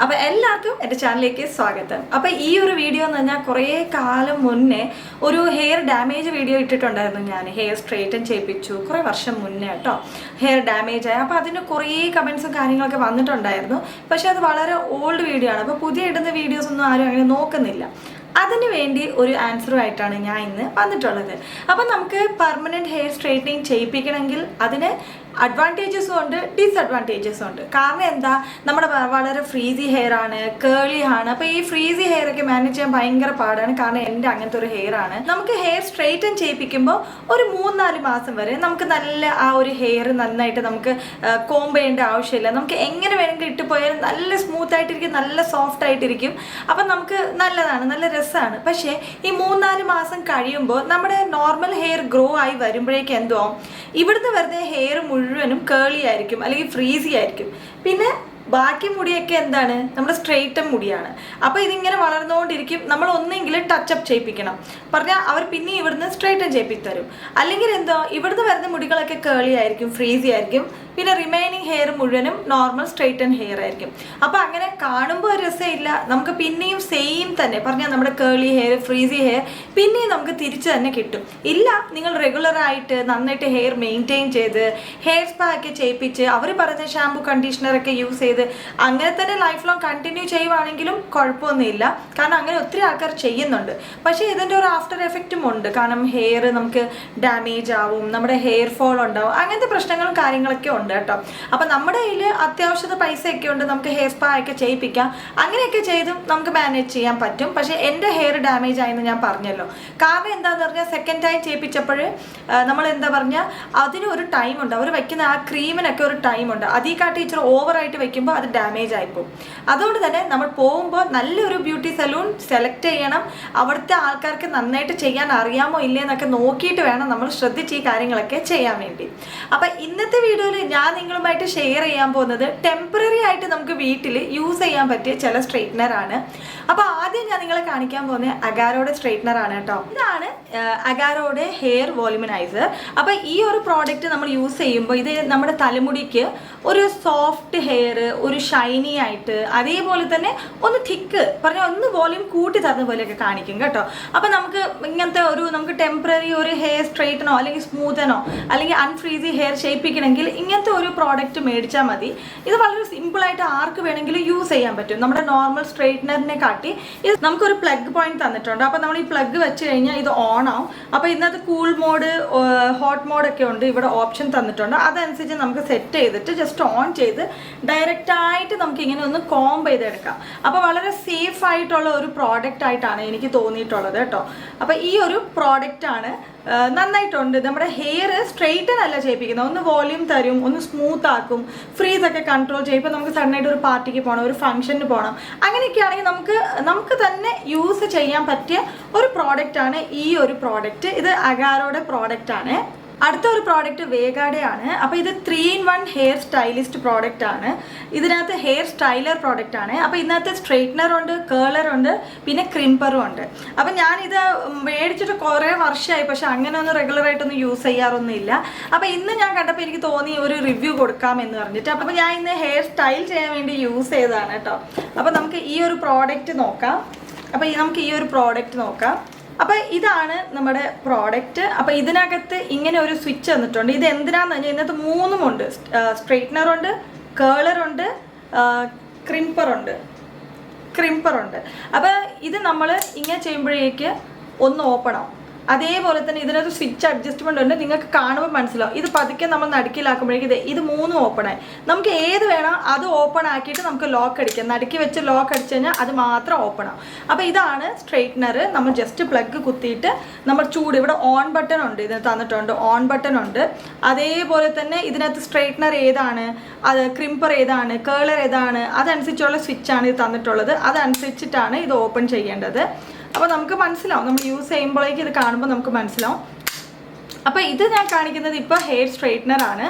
അപ്പോൾ എല്ലാവർക്കും എൻ്റെ ചാനലിലേക്ക് സ്വാഗതം. അപ്പോൾ ഈ ഒരു വീഡിയോ എന്ന് പറഞ്ഞാൽ കുറേ കാലം മുന്നേ ഒരു ഹെയർ ഡാമേജ് വീഡിയോ ഇട്ടിട്ടുണ്ടായിരുന്നു. ഞാൻ ഹെയർ സ്ട്രെയിറ്റൻ ചെയ്യിപ്പിച്ചു കുറേ വർഷം മുന്നേ കേട്ടോ. ഹെയർ ഡാമേജ് ആയി. അപ്പോൾ അതിന് കുറേ കമൻസും കാര്യങ്ങളൊക്കെ വന്നിട്ടുണ്ടായിരുന്നു. പക്ഷേ അത് വളരെ ഓൾഡ് വീഡിയോ ആണ്. അപ്പോൾ പുതിയ ഇടുന്ന വീഡിയോസ് ഒന്നും ആരും അങ്ങനെ നോക്കുന്നില്ല. അതിന് വേണ്ടി ഒരു ആൻസറുമായിട്ടാണ് ഞാൻ ഇന്ന് വന്നിട്ടുള്ളത്. അപ്പം നമുക്ക് പെർമനൻറ്റ് ഹെയർ സ്ട്രെയിറ്റനിങ് ചെയ്യിപ്പിക്കണമെങ്കിൽ അതിന് അഡ്വാൻറ്റേജസും ഉണ്ട്, ഡിസഡ്വാൻറ്റേജസും ഉണ്ട്. കാരണം എന്താ, നമ്മുടെ വളരെ ഫ്രീസി ഹെയർ ആണ്, കേളി ആണ്. അപ്പോൾ ഈ ഫ്രീസി ഹെയർ ഒക്കെ മാനേജ് ചെയ്യാൻ ഭയങ്കര പാടാണ്. കാരണം എൻ്റെ അങ്ങനത്തെ ഒരു ഹെയർ ആണ്. നമുക്ക് ഹെയർ സ്ട്രെയിറ്റൻ ചെയ്യിപ്പിക്കുമ്പോൾ ഒരു 3-4 മാസം വരെ നമുക്ക് നല്ല ആ ഒരു ഹെയർ നന്നായിട്ട് നമുക്ക് കോംബ് ചെയ്യേണ്ട ആവശ്യമില്ല. നമുക്ക് എങ്ങനെ വേണമെങ്കിൽ ഇട്ട് പോയാലും നല്ല സ്മൂത്ത് ആയിട്ടിരിക്കും, നല്ല സോഫ്റ്റ് ആയിട്ടിരിക്കും. അപ്പം നമുക്ക് നല്ലതാണ്, നല്ല രസമാണ്. പക്ഷേ ഈ 3-4 മാസം കഴിയുമ്പോൾ നമ്മുടെ നോർമൽ ഹെയർ ഗ്രോ ആയി വരുമ്പോഴേക്കും എന്തോ ഇവിടുന്ന് വരുന്ന ഹെയർ മുഴുവനും കേളി ആയിരിക്കും, അല്ലെങ്കിൽ ഫ്രീസി ആയിരിക്കും. പിന്നെ ബാക്കി മുടിയൊക്കെ എന്താണ്, നമ്മുടെ സ്ട്രെയിറ്റൻ മുടിയാണ്. അപ്പോൾ ഇതിങ്ങനെ വളർന്നുകൊണ്ടിരിക്കും. നമ്മൾ ഒന്നെങ്കിൽ ടച്ചപ്പ് ചെയ്യിപ്പിക്കണം, പറഞ്ഞാൽ അവർ പിന്നെ ഇവിടുന്ന് സ്ട്രെയിറ്റൻ ചെയ്യിപ്പിച്ച് തരും. അല്ലെങ്കിൽ എന്തോ ഇവിടുന്ന് വരുന്ന മുടികളൊക്കെ കേളി ആയിരിക്കും, ഫ്രീസി ആയിരിക്കും. പിന്നെ റിമൈനിങ് ഹെയർ മുഴുവനും നോർമൽ സ്ട്രെയിറ്റൻ ഹെയർ ആയിരിക്കും. അപ്പോൾ അങ്ങനെ കാണുമ്പോൾ ഒരു രസമില്ല. നമുക്ക് പിന്നെയും സെയിം തന്നെ പറഞ്ഞാൽ നമ്മുടെ കേളി ഹെയർ, ഫ്രീസി ഹെയർ പിന്നെയും നമുക്ക് തിരിച്ച് തന്നെ കിട്ടും. ഇല്ല, നിങ്ങൾ റെഗുലറായിട്ട് നന്നായിട്ട് ഹെയർ മെയിൻറ്റെയിൻ ചെയ്ത് ഹെയർ സ്പാ ഒക്കെ ചെയ്യിപ്പിച്ച് അവർ പറയുന്ന ഷാമ്പു കണ്ടീഷണറൊക്കെ യൂസ് ചെയ്ത് അങ്ങനെ തന്നെ ലൈഫ് ലോങ് കണ്ടിന്യൂ ചെയ്യുവാണെങ്കിലും കുഴപ്പമൊന്നുമില്ല. കാരണം അങ്ങനെ ഒത്തിരി ആൾക്കാർ ചെയ്യുന്നുണ്ട്. പക്ഷേ ഇതിൻ്റെ ഒരു ആഫ്റ്റർ എഫക്റ്റും ഉണ്ട്. കാരണം ഹെയർ നമുക്ക് ഡാമേജ് ആവും, നമ്മുടെ ഹെയർ ഫോൾ ഉണ്ടാവും, അങ്ങനത്തെ പ്രശ്നങ്ങളും കാര്യങ്ങളൊക്കെ ഉണ്ട് കേട്ടോ. അപ്പം നമ്മുടെ കയ്യിൽ അത്യാവശ്യത്തെ പൈസയൊക്കെ ഉണ്ട്, നമുക്ക് ഹെയർ സ്പാ ഒക്കെ ചെയ്യിപ്പിക്കാം. അങ്ങനെയൊക്കെ ചെയ്തും നമുക്ക് മാനേജ് ചെയ്യാൻ പറ്റും. പക്ഷേ എൻ്റെ ഹെയർ ഡാമേജ് ആയെന്ന് ഞാൻ പറഞ്ഞല്ലോ. കാരണം എന്താണെന്ന് പറഞ്ഞാൽ സെക്കൻഡ് ടൈം ചെയ്യിപ്പിച്ചപ്പോൾ നമ്മൾ എന്താ പറഞ്ഞാൽ അതിനൊരു ടൈമുണ്ട്. അവർ വയ്ക്കുന്ന ആ ക്രീമിനൊക്കെ ഒരു ടൈമുണ്ട്. അതീ കാട്ടി ഇച്ചിരി ഓവറായിട്ട് വയ്ക്കുമ്പോൾ അത് ഡാമേജ് ആയിപ്പോവും. അതുകൊണ്ട് തന്നെ നമ്മൾ പോകുമ്പോൾ നല്ലൊരു ബ്യൂട്ടി സലൂൺ സെലക്ട് ചെയ്യണം. അവിടുത്തെ ആൾക്കാർക്ക് നന്നായിട്ട് ചെയ്യാൻ അറിയാമോ ഇല്ലേ എന്നൊക്കെ നോക്കിയിട്ട് വേണം നമ്മൾ ശ്രദ്ധിച്ച് ഈ കാര്യങ്ങളൊക്കെ ചെയ്യാൻ വേണ്ടി. അപ്പം ഇന്നത്തെ വീഡിയോയിൽ ഞാൻ നിങ്ങളുമായിട്ട് ഷെയർ ചെയ്യാൻ പോകുന്നത് ടെമ്പററി ആയിട്ട് നമുക്ക് വീട്ടിൽ യൂസ് ചെയ്യാൻ പറ്റിയ ചില സ്ട്രെയിറ്റ്നർ ആണ്. അപ്പോൾ ആദ്യം ഞാൻ നിങ്ങളെ കാണിക്കാൻ പോകുന്നത് അഗാരോയുടെ സ്ട്രെയിറ്റ്നർ ആണ് കേട്ടോ. ഇതാണ് അഗാരോയുടെ ഹെയർ വോളിമനൈസർ. അപ്പോൾ ഈ ഒരു പ്രോഡക്റ്റ് നമ്മൾ യൂസ് ചെയ്യുമ്പോൾ ഇത് നമ്മുടെ തലമുടിക്ക് ഒരു സോഫ്റ്റ് ഹെയർ, ഒരു ഷൈനി ആയിട്ട്, അതേപോലെ തന്നെ ഒന്ന് തിക്ക് പറഞ്ഞാൽ ഒന്ന് വോളിയം കൂട്ടി തരുന്ന പോലെയൊക്കെ കാണിക്കും കേട്ടോ. അപ്പം നമുക്ക് ഇങ്ങനത്തെ നമുക്ക് ടെമ്പററി ഒരു ഹെയർ സ്ട്രെയിറ്റനോ അല്ലെങ്കിൽ സ്മൂത്തനോ അല്ലെങ്കിൽ അൺഫ്രീസി ഹെയർ ഷേപ്പിക്കണമെങ്കിൽ ഇങ്ങനത്തെ ഒരു പ്രോഡക്റ്റ് മേടിച്ചാൽ മതി. ഇത് വളരെ സിമ്പിളായിട്ട് ആർക്ക് വേണമെങ്കിലും യൂസ് ചെയ്യാൻ പറ്റും. നമ്മുടെ നോർമൽ സ്ട്രെയിറ്റ്നറിനെ കാട്ടി ഇത് നമുക്കൊരു പ്ലഗ് പോയിന്റ് തന്നിട്ടുണ്ട്. അപ്പോൾ നമ്മൾ ഈ പ്ലഗ് വെച്ച് കഴിഞ്ഞാൽ ഇത് ഓൺ ആവും. അപ്പോൾ ഇതിനകത്ത് കൂൾ മോഡ്, ഹോട്ട് മോഡൊക്കെ ഉണ്ട്, ഇവിടെ ഓപ്ഷൻ തന്നിട്ടുണ്ട്. അതനുസരിച്ച് നമുക്ക് സെറ്റ് ചെയ്തിട്ട് ജസ്റ്റ് ഓൺ ചെയ്ത് ഡയറക്റ്റായിട്ട് നമുക്ക് ഇങ്ങനെ ഒന്ന് കോംബ് ചെയ്തെടുക്കാം. അപ്പോൾ വളരെ സേഫ് ആയിട്ടുള്ള ഒരു പ്രോഡക്റ്റ് ആയിട്ടാണ് എനിക്ക് തോന്നിയിട്ടുള്ളത് കേട്ടോ. അപ്പോൾ ഈ ഒരു പ്രോഡക്റ്റാണ് നന്നായിട്ടുണ്ട്. നമ്മുടെ ഹെയർ സ്ട്രെയിറ്റൻ അല്ല ചെയ്യിപ്പിക്കുന്നത്, ഒന്ന് വോളിയം തരും, ഒന്ന് സ്മൂത്ത് ആക്കും, ഫ്രീസൊക്കെ കൺട്രോൾ ചെയ്യും. ഇപ്പോൾ നമുക്ക് സഡനായിട്ട് ഒരു പാർട്ടിക്ക് പോകണം, ഒരു ഫംഗ്ഷന് പോകണം, അങ്ങനെയൊക്കെ ആണെങ്കിൽ നമുക്ക് തന്നെ യൂസ് ചെയ്യാൻ പറ്റിയ ഒരു പ്രോഡക്റ്റാണ് ഈ ഒരു പ്രോഡക്റ്റ്. ഇത് അഗാരോയുടെ പ്രോഡക്റ്റാണ്. അടുത്ത ഒരു പ്രോഡക്റ്റ് വേഗാടെ ആണ്. അപ്പോൾ ഇത് 3-in-1 ഹെയർ സ്റ്റൈലിസ്റ്റ് പ്രോഡക്റ്റ് ആണ്. ഇതിനകത്ത് ഹെയർ സ്റ്റൈലർ പ്രോഡക്റ്റ് ആണ്. അപ്പോൾ ഇതിനകത്ത് സ്ട്രെയിറ്റ്നർ ഉണ്ട്, കേളർ ഉണ്ട്, പിന്നെ ക്രിംപറും ഉണ്ട്. അപ്പം ഞാനിത് മേടിച്ചിട്ട് കുറേ വർഷമായി, പക്ഷെ അങ്ങനെ ഒന്നും റെഗുലറായിട്ടൊന്നും യൂസ് ചെയ്യാറൊന്നുമില്ല. അപ്പോൾ ഇന്ന് ഞാൻ കണ്ടപ്പോൾ എനിക്ക് തോന്നി ഒരു റിവ്യൂ കൊടുക്കാമെന്ന് പറഞ്ഞിട്ട്. അപ്പോൾ ഞാൻ ഇന്ന് ഹെയർ സ്റ്റൈൽ ചെയ്യാൻ വേണ്ടി യൂസ് ചെയ്തതാണ് കേട്ടോ. അപ്പോൾ നമുക്ക് ഈ ഒരു പ്രോഡക്റ്റ് നോക്കാം. അപ്പോൾ നമുക്ക് ഈ ഒരു പ്രോഡക്റ്റ് നോക്കാം. അപ്പോൾ ഇതാണ് നമ്മുടെ പ്രോഡക്റ്റ്. അപ്പോൾ ഇതിനകത്ത് ഇങ്ങനെ ഒരു സ്വിച്ച് തന്നിട്ടുണ്ട്. ഇത് എന്തിനാന്ന് പറഞ്ഞാൽ ഇതിനകത്ത് 3ഉമുണ്ട്. സ്ട്രെയിറ്റ്നറുണ്ട്, കേളറുണ്ട്, ക്രിംപറുണ്ട്. അപ്പോൾ ഇത് നമ്മൾ ഇങ്ങനെ ചെയ്യുമ്പോഴേക്ക് ഒന്ന് ഓപ്പൺ ആവും. അതേപോലെ തന്നെ ഇതിനകത്ത് സ്വിച്ച് അഡ്ജസ്റ്റ്മെൻ്റ് ഉണ്ട്. നിങ്ങൾക്ക് കാണുമ്പോൾ മനസ്സിലാവും. ഇത് പതുക്കെ നമ്മൾ നടുക്കിലാക്കുമ്പോഴേക്കും ഇത് 3ഉം ഓപ്പണായി. നമുക്ക് ഏത് വേണം അത് ഓപ്പൺ ആക്കിയിട്ട് നമുക്ക് ലോക്ക് അടിക്കാം. നടുക്കി വെച്ച് ലോക്ക് അടിച്ചു കഴിഞ്ഞാൽ അത് മാത്രം ഓപ്പൺ ആവും. അപ്പോൾ ഇതാണ് സ്ട്രെയിറ്റ്നർ. നമ്മൾ ജസ്റ്റ് പ്ലഗ് കുത്തിയിട്ട് നമ്മൾ ഇവിടെ ഓൺ ബട്ടൺ ഉണ്ട്, ഇതിന് തന്നിട്ടുണ്ട്, ഓൺ ബട്ടൺ ഉണ്ട്. അതേപോലെ തന്നെ ഇതിനകത്ത് സ്ട്രെയിറ്റ്നർ ഏതാണ്, അത് ക്രിംപർ ഏതാണ്, കേളർ ഏതാണ്, അതനുസരിച്ചുള്ള സ്വിച്ചാണ് ഇത് തന്നിട്ടുള്ളത്. അതനുസരിച്ചിട്ടാണ് ഇത് ഓപ്പൺ ചെയ്യേണ്ടത്. അപ്പോൾ നമുക്ക് മനസ്സിലാവും, നമ്മൾ യൂസ് ചെയ്യുമ്പോഴേക്കും ഇത് കാണുമ്പോൾ നമുക്ക് മനസ്സിലാവും. അപ്പോൾ ഇത് ഞാൻ കാണിക്കുന്നത് ഇപ്പോൾ ഹെയർ സ്ട്രെയിറ്റ്നർ ആണ്.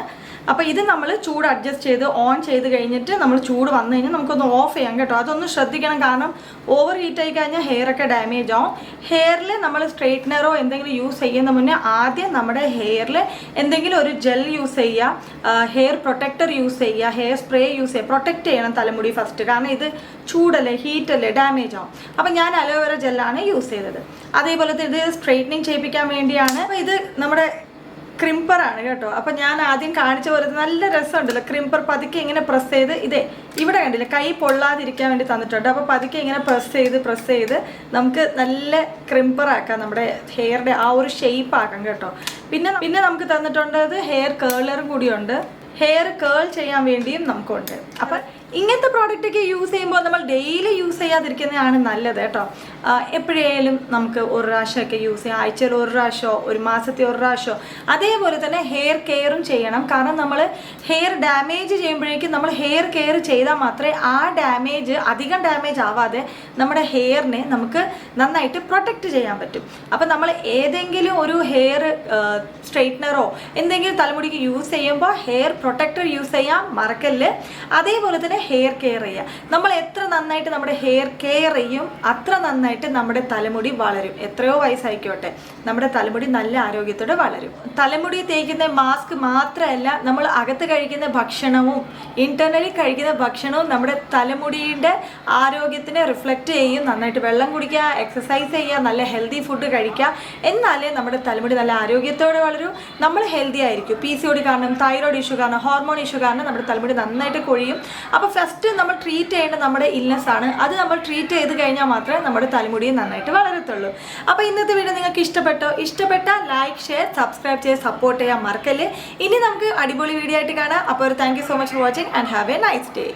അപ്പോൾ ഇത് നമ്മൾ ചൂട് അഡ്ജസ്റ്റ് ചെയ്ത് ഓൺ ചെയ്ത് കഴിഞ്ഞിട്ട് നമ്മൾ ചൂട് വന്നു കഴിഞ്ഞാൽ നമുക്കൊന്ന് ഓഫ് ചെയ്യാം കേട്ടോ. അതൊന്ന് ശ്രദ്ധിക്കണം, കാരണം ഓവർ ഹീറ്റ് ആയി കഴിഞ്ഞാൽ ഹെയറൊക്കെ ഡാമേജ് ആവും. ഹെയറിൽ നമ്മൾ സ്ട്രെയിറ്റ്നറോ എന്തെങ്കിലും യൂസ് ചെയ്യുന്ന മുന്നേ ആദ്യം നമ്മുടെ ഹെയറിൽ എന്തെങ്കിലും ഒരു ജെൽ യൂസ് ചെയ്യുക, ഹെയർ പ്രൊട്ടക്ടർ യൂസ് ചെയ്യുക, ഹെയർ സ്പ്രേ യൂസ് ചെയ്യുക. പ്രൊട്ടക്റ്റ് ചെയ്യണം തലമുടി ഫസ്റ്റ്, കാരണം ഇത് ചൂടല്ലേ, ഹീറ്റല്ലേ, ഡാമേജ് ആവും. അപ്പം ഞാൻ അലോവേറ ജെല്ലാണ് യൂസ് ചെയ്തത്. അതേപോലെ ഇത് സ്ട്രെയിറ്റനിങ് ചെയ്യിപ്പിക്കാൻ വേണ്ടിയാണ്. അപ്പോൾ ഇത് നമ്മുടെ ക്രിംപ്പറാണ് കേട്ടോ. അപ്പം ഞാൻ ആദ്യം കാണിച്ച പോലെ നല്ല രസമുണ്ടല്ലോ ക്രിംപ്പർ. പതുക്കെ ഇങ്ങനെ പ്രസ് ചെയ്ത് ഇതേ ഇവിടെ കണ്ടില്ല, കൈ പൊള്ളാതിരിക്കാൻ വേണ്ടി തന്നിട്ടുണ്ട്. അപ്പോൾ പതുക്കെ ഇങ്ങനെ പ്രസ് ചെയ്ത് നമുക്ക് നല്ല ക്രിംപ്പറാക്കാം, നമ്മുടെ ഹെയറിൻ്റെ ആ ഒരു ഷേപ്പ് ആക്കാം കേട്ടോ. പിന്നെ നമുക്ക് തന്നിട്ടുള്ളത് ഹെയർ കേളറും കൂടിയുണ്ട്, ഹെയർ കേൾ ചെയ്യാൻ വേണ്ടിയും നമുക്കുണ്ട്. അപ്പം ഇങ്ങനത്തെ പ്രോഡക്റ്റൊക്കെ യൂസ് ചെയ്യുമ്പോൾ നമ്മൾ ഡെയിലി യൂസ് ചെയ്യാതിരിക്കുന്നതാണ് നല്ലത് കേട്ടോ. എപ്പോഴേലും നമുക്ക് ഒരു പ്രാവശ്യമൊക്കെ യൂസ് ചെയ്യാം, ആഴ്ചയിൽ ഒരു പ്രാവശ്യമോ ഒരു മാസത്തിൽ ഒരു പ്രാവശ്യമോ. അതേപോലെ തന്നെ ഹെയർ കെയറും ചെയ്യണം, കാരണം നമ്മൾ ഹെയർ ഡാമേജ് ചെയ്യുമ്പോഴേക്കും നമ്മൾ ഹെയർ കെയർ ചെയ്താൽ മാത്രമേ ആ ഡാമേജ് അധികം ഡാമേജ് ആവാതെ നമ്മുടെ ഹെയറിനെ നമുക്ക് നന്നായിട്ട് പ്രൊട്ടക്റ്റ് ചെയ്യാൻ പറ്റും. അപ്പം നമ്മൾ ഏതെങ്കിലും ഒരു ഹെയർ സ്ട്രെയിറ്റ്നറോ എന്തെങ്കിലും തലമുടിക്ക് യൂസ് ചെയ്യുമ്പോൾ ഹെയർ പ്രൊട്ടക്ടർ യൂസ് ചെയ്യാൻ മറക്കല്ല്. അതേപോലെ തന്നെ ഹെയർ കെയർ ചെയ്യുക. നമ്മൾ എത്ര നന്നായിട്ട് നമ്മുടെ ഹെയർ കെയർ ചെയ്യും അത്ര നന്നായിട്ട് നമ്മുടെ തലമുടി വളരും. എത്രയോ വയസ്സായിക്കോട്ടെ, നമ്മുടെ തലമുടി നല്ല ആരോഗ്യത്തോടെ വളരും. തലമുടി തേക്കുന്ന മാസ്ക് മാത്രമല്ല, നമ്മൾ അകത്ത് കഴിക്കുന്ന ഭക്ഷണവും ഇന്റർണലി കഴിക്കുന്ന ഭക്ഷണവും നമ്മുടെ തലമുടിയുടെ ആരോഗ്യത്തിനെ റിഫ്ലക്റ്റ് ചെയ്യും. നന്നായിട്ട് വെള്ളം കുടിക്കുക, എക്സസൈസ് ചെയ്യുക, നല്ല ഹെൽത്തി ഫുഡ് കഴിക്കുക. എന്നാലേ നമ്മുടെ തലമുടി നല്ല ആരോഗ്യത്തോടെ വളരും, നമ്മൾ ഹെൽത്തി ആയിരിക്കും. PCOD കാരണം, തൈറോയ്ഡ് ഇഷ്യൂ കാരണം, ഹോർമോൺ ഇഷ്യൂ കാരണം നമ്മുടെ തലമുടി നന്നായിട്ട് കൊഴിയും. അപ്പോൾ ഫസ്റ്റ് നമ്മൾ ട്രീറ്റ് ചെയ്യേണ്ടത് നമ്മുടെ ഇൽനെസ് ആണ്. അത് നമ്മൾ ട്രീറ്റ് ചെയ്ത് കഴിഞ്ഞാൽ മാത്രമേ നമ്മുടെ തലമുടി നന്നായിട്ട് വളരത്തുള്ളൂ. അപ്പോൾ ഇന്നത്തെ വീഡിയോ നിങ്ങൾക്ക് ഇഷ്ടപ്പെട്ടാൽ ലൈക്ക്, ഷെയർ, സബ്സ്ക്രൈബ് ചെയ്ത് സപ്പോർട്ട് ചെയ്യാൻ മറക്കല്ലേ. ഇനി നമുക്ക് അടിപൊളി വീഡിയോ ആയിട്ട് കാണാം. അപ്പോൾ thank you so much for watching and have A nice day.